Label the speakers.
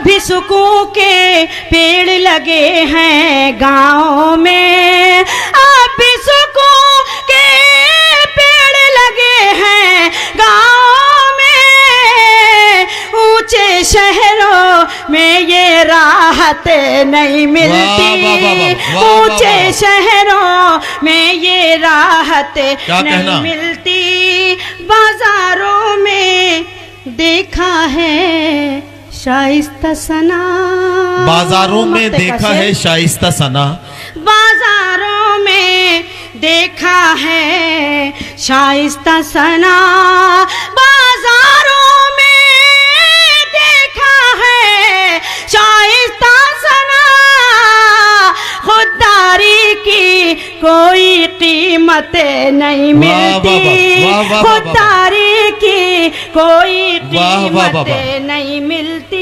Speaker 1: भी सुकून के पेड़ लगे हैं गाँव में, अब भी सुकून के पेड़ लगे हैं गाँव में। ऊंचे शहरों में ये राहत नहीं मिलती, ऊंचे शहरों में ये राहत नहीं मिलती। बाजारों में देखा है शाइस्ता सना,
Speaker 2: बाजारों में देखा है शाइस्ता सना,
Speaker 1: बाजारों में देखा है शाइस्ता सना, बाजारों में देखा है शाइस्ता सना। खुददारी की कोई कीमत नहीं मिलती, खुददारी की कोई कीमत नहीं मिलती।